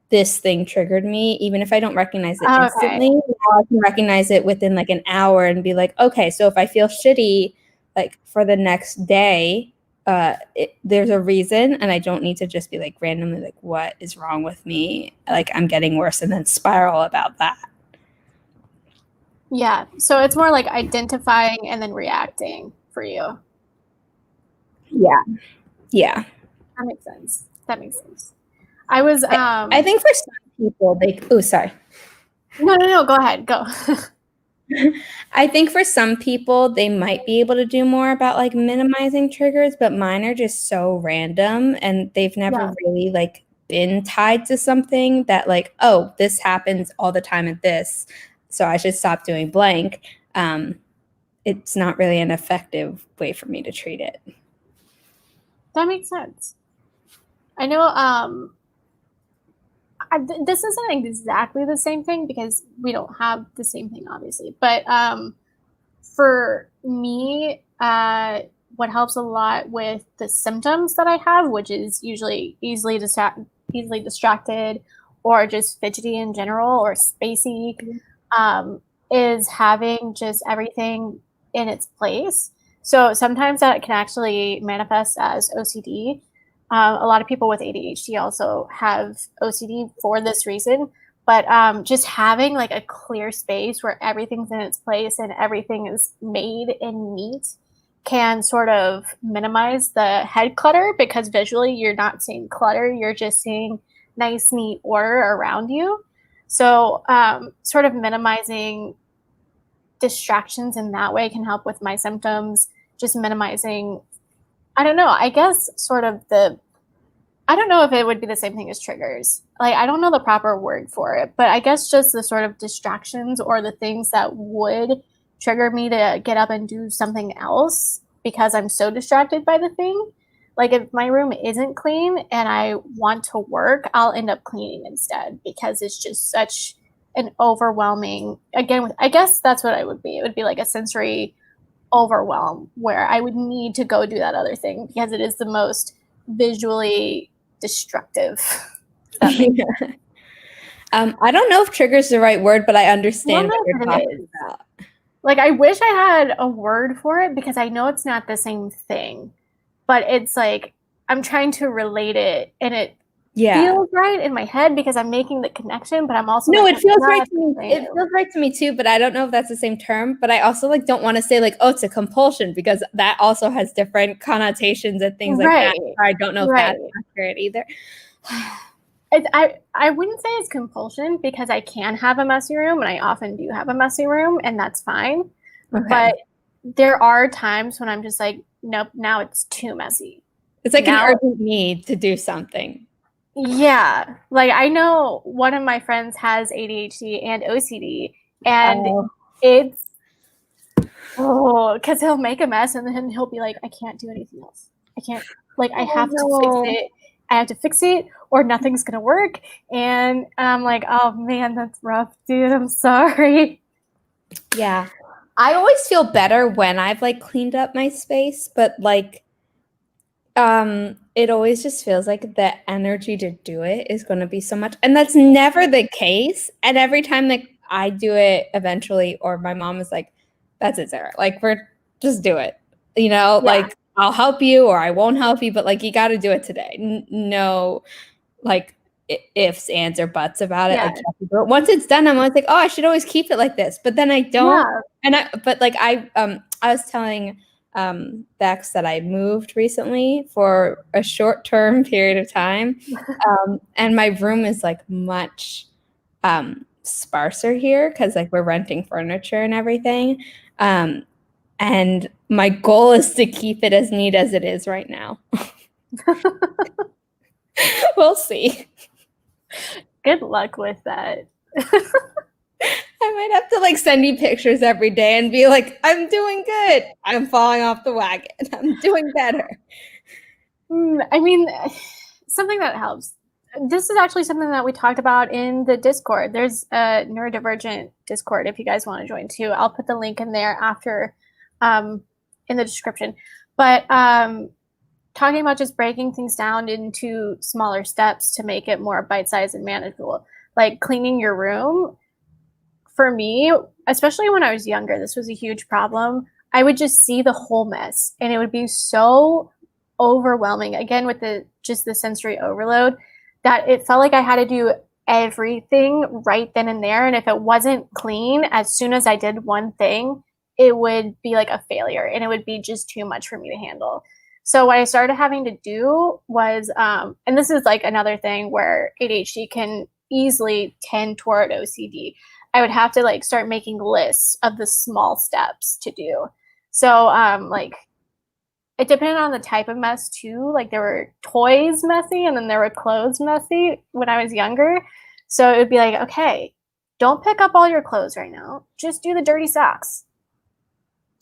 this thing triggered me, even if I don't recognize it instantly. Now I can recognize it within like an hour and be like, okay, so if I feel shitty like for the next day, there's a reason, and I don't need to just be like randomly like, what is wrong with me? Like I'm getting worse, and then spiral about that. Yeah, so it's more like identifying and then reacting for you. Yeah. That makes sense. I was I think for some people sorry. No, go ahead. Go. I think for some people, they might be able to do more about like minimizing triggers, but mine are just so random, and they've never really like been tied to something that like, oh, this happens all the time at this, so I should stop doing blank. It's not really an effective way for me to treat it. That makes sense. I know this isn't exactly the same thing because we don't have the same thing, obviously. But for me, what helps a lot with the symptoms that I have, which is usually easily distracted, or just fidgety in general, or spacey, is having just everything in its place. So sometimes that can actually manifest as OCD. A lot of people with ADHD also have OCD for this reason, but just having like a clear space where everything's in its place and everything is made and neat can sort of minimize the head clutter, because visually you're not seeing clutter, you're just seeing nice, neat order around you. So sort of minimizing distractions in that way can help with my symptoms, just minimizing, I don't know, I guess sort of I don't know if it would be the same thing as triggers. Like, I don't know the proper word for it, but I guess just the sort of distractions or the things that would trigger me to get up and do something else because I'm so distracted by the thing. Like, if my room isn't clean and I want to work, I'll end up cleaning instead because it's just such an overwhelming, again, I guess that's what it would be. It would be like a sensory overwhelm where I would need to go do that other thing because it is the most visually destructive. I don't know if trigger is the right word, but I understand what you're talking about. Like, I wish I had a word for it because I know it's not the same thing, but it's like I'm trying to relate it, and feels right in my head because I'm making the connection, but I'm also no, like, it feels right to me. It feels right to me too, but I don't know if that's the same term. But I also like don't want to say like, oh, it's a compulsion, because that also has different connotations and things like that. I don't know if that's accurate either. I wouldn't say it's compulsion, because I can have a messy room, and I often do have a messy room, and that's fine. Okay. But there are times when I'm just like, nope, now it's too messy. It's like an urgent need to do something. Yeah. Like, I know one of my friends has ADHD and OCD, and it's, because he'll make a mess and then he'll be like, I can't do anything else. I can't, like, I have to fix it. I have to fix it or nothing's going to work. And I'm like, oh man, that's rough, dude. I'm sorry. Yeah. I always feel better when I've like cleaned up my space, but like, it always just feels like the energy to do it is going to be so much. And that's never the case. And every time that I do it eventually, or my mom is like, that's it, Zara. Like, just do it. You know, like, I'll help you or I won't help you, but like, you got to do it today. No, like, ifs, ands, or buts about it. Like, once it's done, I'm always like, oh, I should always keep it like this. But then I don't. And but like, I was telling Bex that I moved recently for a short-term period of time, and my room is like much sparser here because like we're renting furniture and everything, and my goal is to keep it as neat as it is right now. We'll see. Good luck with that. I might have to like send you pictures every day and be like, I'm doing good. I'm falling off the wagon. I'm doing better. I mean, something that helps. This is actually something that we talked about in the Discord. There's a NEURODIVERGENT Discord if you guys want to join too. I'll put the link in there after in the description. But talking about just breaking things down into smaller steps to make it more bite-sized and manageable. Like cleaning your room. For me, especially when I was younger, this was a huge problem. I would just see the whole mess and it would be so overwhelming, again, with the sensory overload, that it felt like I had to do everything right then and there. And if it wasn't clean, as soon as I did one thing, it would be like a failure and it would be just too much for me to handle. So what I started having to do was, and this is like another thing where ADHD can easily tend toward OCD. I would have to like start making lists of the small steps to do. So like it depended on the type of mess too. Like there were toys messy and then there were clothes messy when I was younger. So it would be like, okay, don't pick up all your clothes right now. Just do the dirty socks.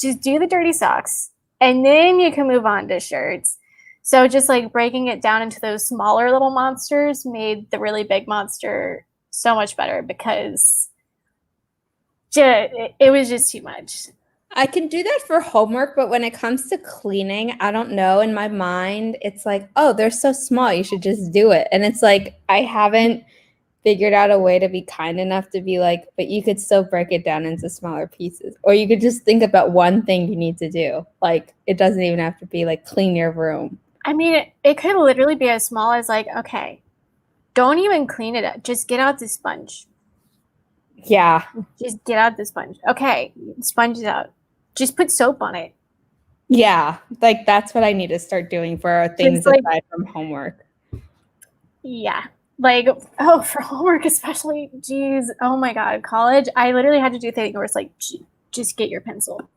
Just do the dirty socks. And then you can move on to shirts. So just like breaking it down into those smaller little monsters made the really big monster so much better, because it was just too much. I can do that for homework, but when it comes to cleaning, I don't know. In my mind, it's like, oh, they're so small. You should just do it. And it's like, I haven't figured out a way to be kind enough to be like, but you could still break it down into smaller pieces. Or you could just think about one thing you need to do. Like, it doesn't even have to be like clean your room. I mean, it could literally be as small as like, okay, don't even clean it up. Just get out the sponge. Yeah. Just get out the sponge. Okay, sponge it out. Just put soap on it. Yeah, like that's what I need to start doing for things like, aside from homework. Yeah, like, oh, for homework especially, geez, oh my God, college, I literally had to do things where it's like, just get your pencil.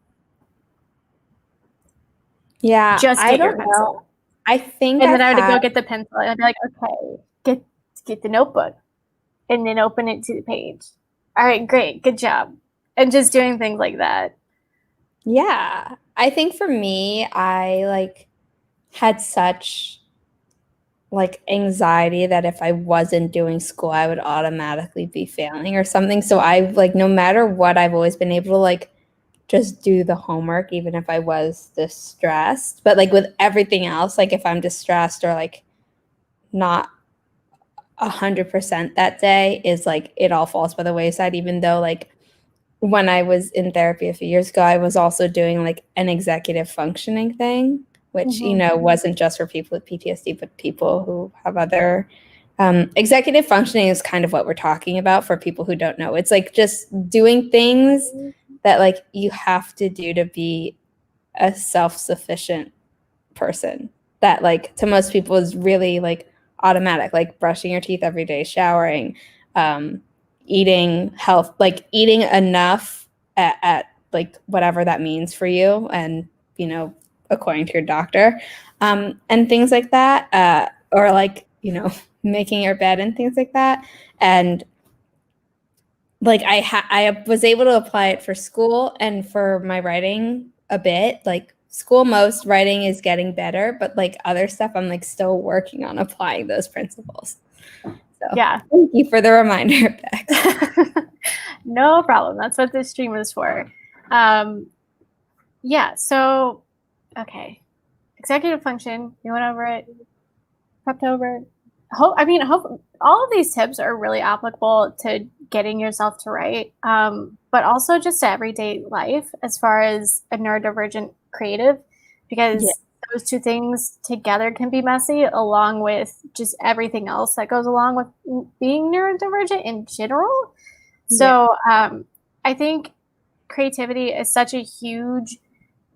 Yeah, just get your pencil. Know. I think and then I had to go get the pencil, and I'd be like, okay, get the notebook, and then open it to the page. All right, great, good job. And just doing things like that. Yeah, I think for me, I like had such like anxiety that if I wasn't doing school, I would automatically be failing or something. So I've like, no matter what, I've always been able to like just do the homework, even if I was distressed. But like with everything else, like if I'm distressed or like not 100% that day, is like it all falls by the wayside. Even though like when I was in therapy a few years ago, I was also doing like an executive functioning thing, which, you know, wasn't just for people with PTSD, but people who have other Executive functioning is kind of what we're talking about for people who don't know. It's like just doing things that like you have to do to be a self-sufficient person, that like to most people is really like automatic, like brushing your teeth every day, showering, eating eating enough at like whatever that means for you, and you know, according to your doctor, and things like that, or like, you know, making your bed and things like that. And like I was able to apply it for school and for my writing a bit. Like school, most writing is getting better, but like other stuff, I'm like still working on applying those principles. So Yeah. thank you for the reminder, Bex. No problem. That's what this stream is for. Yeah. So, okay. Executive function. You went over it. PREPTOBER. Hope all of these tips are really applicable to getting yourself to write, but also just to everyday life as far as a neurodivergent creative, because those two things together can be messy, along with just everything else that goes along with being neurodivergent in general. So I think creativity is such a huge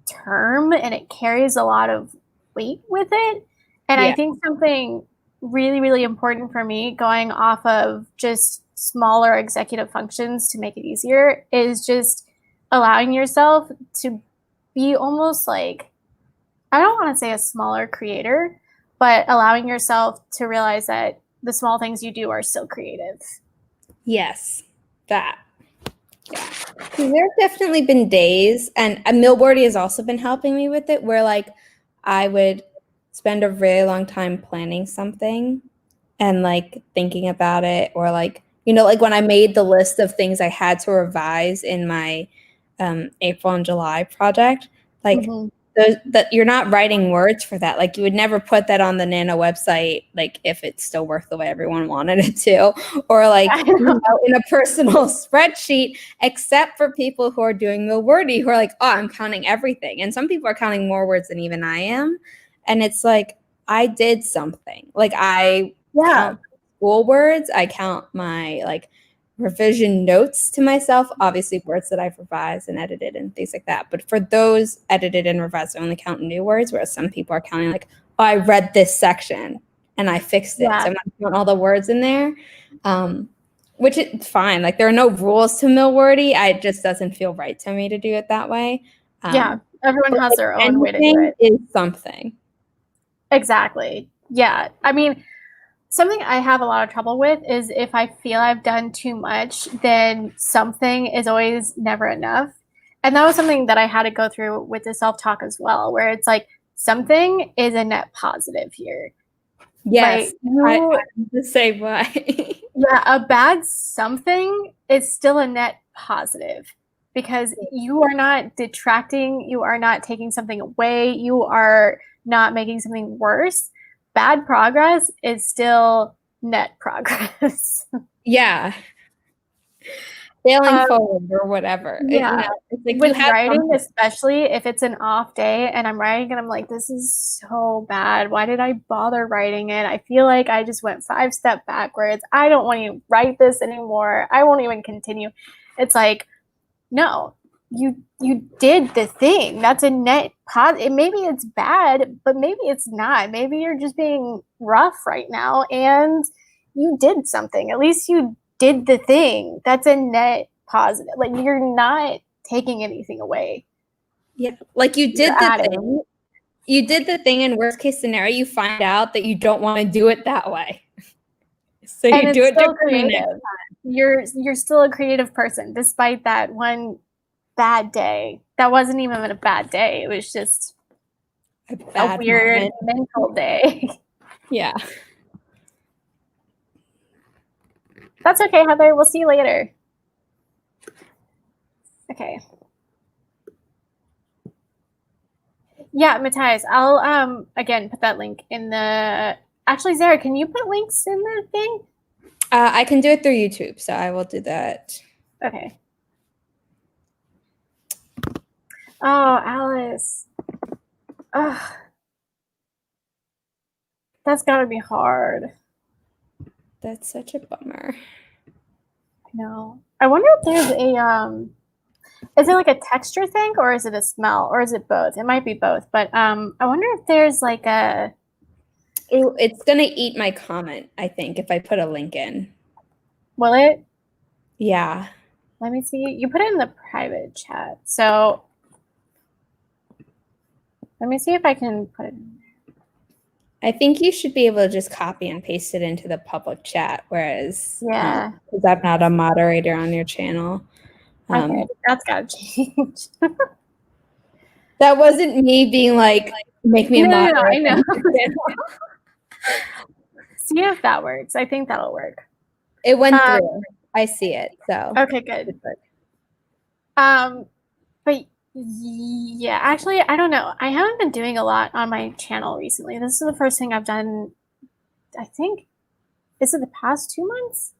term, and it carries a lot of weight with it. And I think something really, really important for me, going off of just smaller executive functions to make it easier, is just allowing yourself to be almost like, I don't want to say a smaller creator, but allowing yourself to realize that the small things you do are still creative. Yes, that. Yeah. There have definitely been days, and Millwordy has also been helping me with it, where like I would spend a really long time planning something and like thinking about it, or like, you know, like when I made the list of things I had to revise in my April and July project, like that you're not writing words for that. Like you would never put that on the Nano website, like if it still worked the way everyone wanted it to, or like you know, in a personal spreadsheet, except for people who are doing Millwordy, who are like, oh, I'm counting everything. And some people are counting more words than even I am. And it's like, I did something. Like I count school words, I count my like revision notes to myself, obviously words that I've revised and edited and things like that. But for those edited and revised, I only count new words, whereas some people are counting like, oh, I read this section and I fixed it. So I'm not counting all the words in there, which is fine. Like there are no rules to Millwordy. It just doesn't feel right to me to do it that way. Everyone has their own way to do it. Is something. Exactly. Yeah. I mean, something I have a lot of trouble with is if I feel I've done too much, then something is always never enough. And that was something that I had to go through with the self-talk as well, where it's like something is a net positive here. Yes, I'm the same way. Yeah, a bad something is still a net positive, because you are not detracting, you are not taking something away, you are not making something worse. Bad progress is still net progress. Yeah. Failing forward or whatever. Yeah. You know, it's like with writing, especially if it's an off day and I'm writing and I'm like, this is so bad. Why did I bother writing it? I feel like I just went 5 steps backwards. I don't want to write this anymore. I won't even continue. It's like, no, you did the thing. That's a net positive. Maybe it's bad, but maybe it's not. Maybe you're just being rough right now and you did something. At least you did the thing. That's a net positive. Like you're not taking anything away. Yeah, like you did the thing. You did the thing, in worst case scenario, you find out that you don't want to do it that way. So you do it differently next time. You're still a creative person, despite that one bad day. That wasn't even a bad day. It was just a weird mental day. Yeah. That's okay, Heather. We'll see you later. Okay. Yeah, Matthias, I'll again put that link in the. Actually, Zara, can you put links in the thing? I can do it through YouTube, so I will do that. Okay. Oh, Alice. Ugh. That's gotta be hard. That's such a bummer. No. I wonder if there's a is it like a texture thing or is it a smell or is it both? It might be both, but I wonder if there's like a It's gonna eat my comment, I think, if I put a link in. will it? Yeah. Let me see. You put it in the private chat. So let me see if I can put it in. I think you should be able to just copy and paste it into the public chat, whereas Yeah. because I'm not a moderator on your channel. Okay, that's gotta change. That wasn't me being like, make me a No, moderator. I know. See if that works. I think that'll work. It went through. I see it. So okay, good. But yeah, actually, I don't know. I haven't been doing a lot on my channel recently. This is the first thing I've done, I think, is it the past 2 months?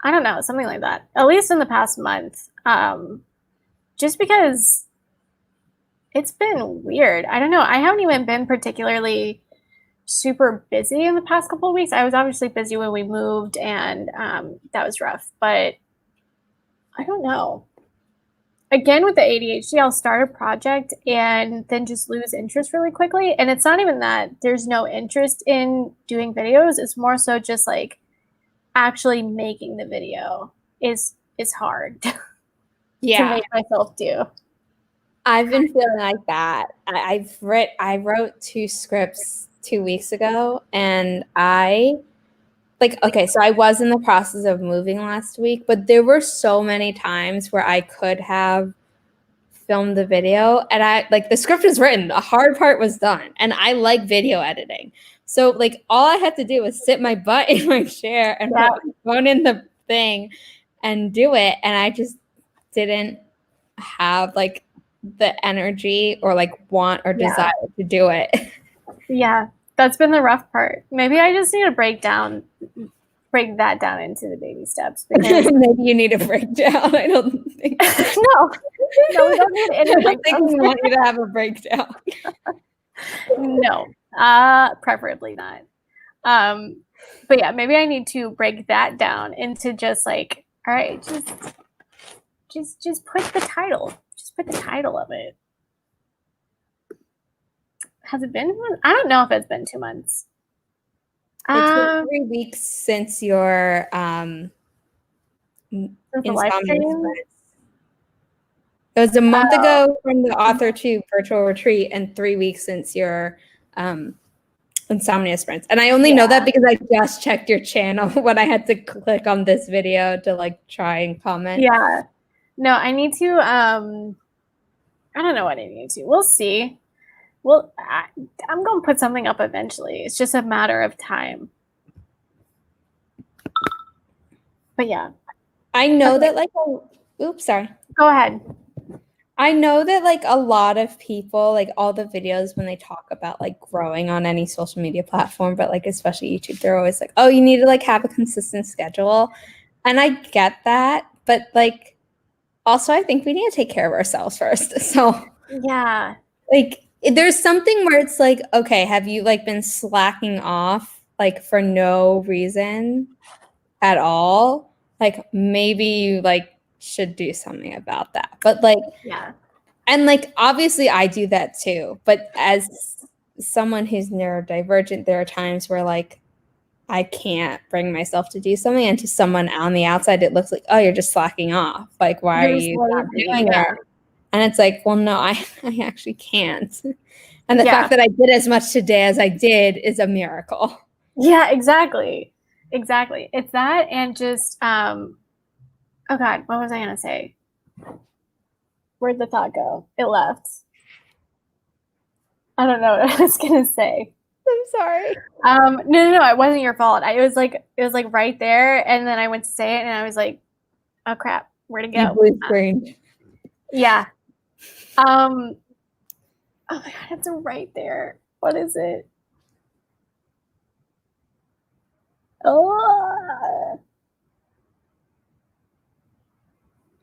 I don't know, something like that. At least in the past month. Just because it's been weird. I don't know. I haven't even been particularly super busy in the past couple of weeks. I was obviously busy when we moved, and that was rough. But I don't know. Again, with the ADHD, I'll start a project and then just lose interest really quickly. And it's not even that there's no interest in doing videos. It's more so just like actually making the video is hard to make myself do. I've been feeling like that. I wrote 2 scripts 2 weeks ago, and okay, so I was in the process of moving last week, but there were so many times where I could have filmed the video, and the script was written, the hard part was done, and I like video editing. So like all I had to do was sit my butt in my chair and put my phone in the thing and do it, and I just didn't have like the energy or like want or desire to do it. Yeah, that's been the rough part. Maybe I just need to break that down into the baby steps. Because maybe you need a breakdown. I don't think. No, we don't need any breakdown. I don't think we want you to have a breakdown. No, preferably not. But yeah, maybe I need to break that down into just like, all right, just put the title. Just put the title of it. Has it been? I don't know if it's been 2 months. It's been 3 weeks since your insomnia. It was a month ago from the author to virtual retreat, and 3 weeks since your insomnia sprints. And I only know that because I just checked your channel when I had to click on this video to like try and comment. Yeah. No, I need to I don't know what I need to. We'll see. Well, I'm going to put something up eventually. It's just a matter of time. But yeah. I know that like, oops, sorry. Go ahead. I know that like a lot of people, like all the videos when they talk about like growing on any social media platform, but like especially YouTube, they're always like, oh, you need to like have a consistent schedule. And I get that, but like also I think we need to take care of ourselves first. So yeah, like there's something where it's like, okay, have you like been slacking off like for no reason at all? Like maybe you like should do something about that. But like, yeah. And like obviously I do that too. But as someone who's neurodivergent, there are times where like I can't bring myself to do something, and to someone on the outside it looks like, oh, you're just slacking off. Like why are you not doing it? And it's like, well, no, I actually can't. And the fact that I did as much today as I did is a miracle. Yeah, exactly. Exactly. It's that, and just oh God, what was I gonna say? Where'd the thought go? It left. I don't know what I was gonna say. I'm sorry. No, it wasn't your fault. It was like right there, and then I went to say it, and I was like, oh crap, where'd it go? You blue screened. Yeah. Oh my God, it's right there. What is it? Oh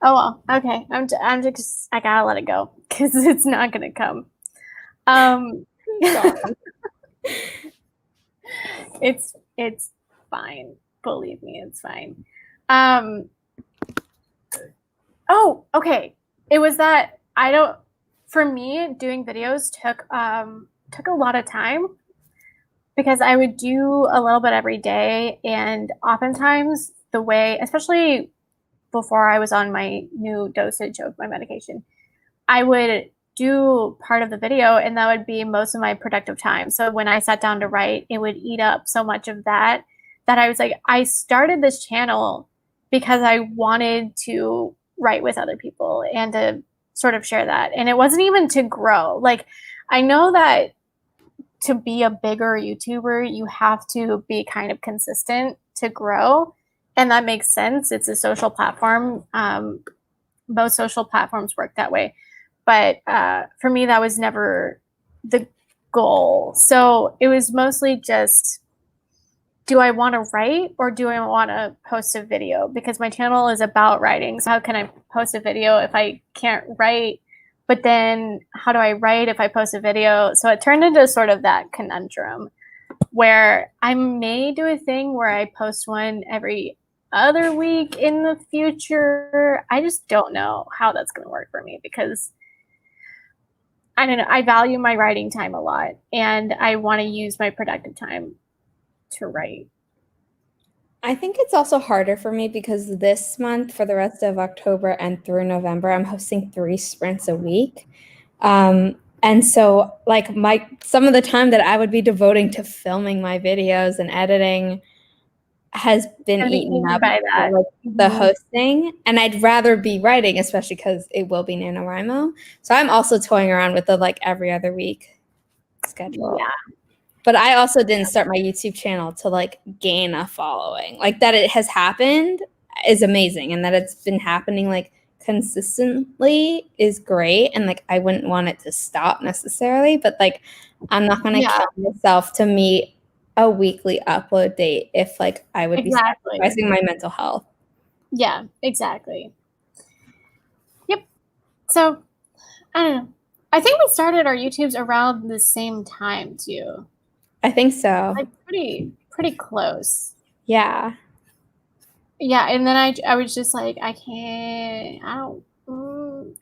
well, okay. I'm just I gotta let it go because it's not gonna come. It's fine. Believe me, it's fine. Oh, okay. It was that for me, doing videos took a lot of time because I would do a little bit every day. And oftentimes the way, especially before I was on my new dosage of my medication, I would do part of the video and that would be most of my productive time. So when I sat down to write, it would eat up so much of that I was like, I started this channel because I wanted to write with other people and to sort of share that. And it wasn't even to grow. Like, I know that to be a bigger YouTuber, you have to be kind of consistent to grow. And that makes sense. It's a social platform. Most social platforms work that way. But for me, that was never the goal. So it was mostly just, do I want to write or do I want to post a video? Because my channel is about writing. So how can I post a video if I can't write? But then how do I write if I post a video? So it turned into sort of that conundrum where I may do a thing where I post one every other week in the future. I just don't know how that's going to work for me because I don't know. I value my writing time a lot and I want to use my productive time to write. I think it's also harder for me because this month, for the rest of October and through November, I'm hosting 3 sprints a week. And so like some of the time that I would be devoting to filming my videos and editing has been eaten up by that. Like the hosting, and I'd rather be writing, especially because it will be NaNoWriMo. So I'm also toying around with the like every other week schedule. Yeah. But I also didn't start my YouTube channel to like gain a following. Like that it has happened is amazing, and that it's been happening like consistently is great, and like I wouldn't want it to stop necessarily, but like I'm not going to kill myself to meet a weekly upload date if like I would be sacrificing my mental health. Yeah, exactly. Yep. So I don't know. I think we started our YouTubes around the same time too. I think so. Like pretty close. Yeah. Yeah, and then I was just like, I don't.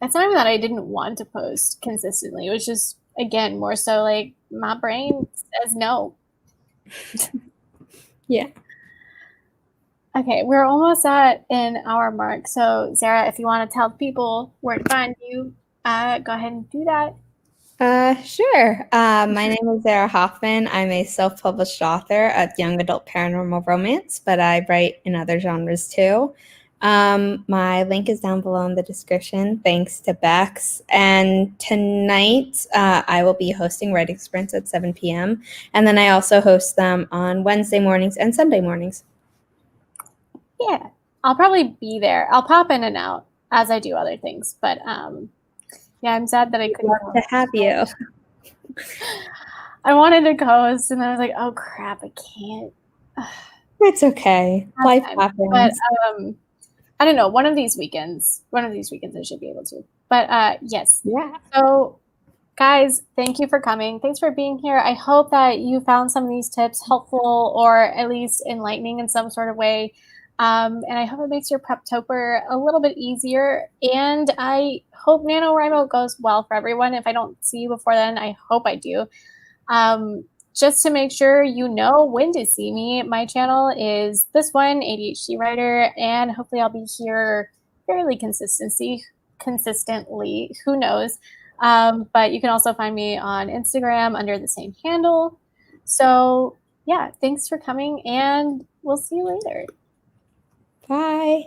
It's not even that I didn't want to post consistently. It was just, again, more so like my brain says no. Yeah. Okay, we're almost at an hour mark. So, Zara, if you want to tell people where to find you, go ahead and do that. Sure. My name is Zara Hoffman. I'm a self-published author of young adult paranormal romance, but I write in other genres too. My link is down below in the description. Thanks to Bex. And tonight, I will be hosting writing sprints at 7 p.m. And then I also host them on Wednesday mornings and Sunday mornings. Yeah, I'll probably be there. I'll pop in and out as I do other things, but yeah, I'm sad that I couldn't. Love to have you. I wanted to host, and I was like, "Oh crap, I can't." It's okay. Life happens. But I don't know. One of these weekends, I should be able to. But yes. Yeah. So, guys, thank you for coming. Thanks for being here. I hope that you found some of these tips helpful or at least enlightening in some sort of way. And I hope it makes your Preptober a little bit easier. And I hope NaNoWriMo goes well for everyone. If I don't see you before then, I hope I do. Just to make sure you know when to see me, my channel is this one, ADHDwriter, and hopefully I'll be here fairly consistently. Who knows? But you can also find me on Instagram under the same handle. So yeah, thanks for coming, and we'll see you later. Bye.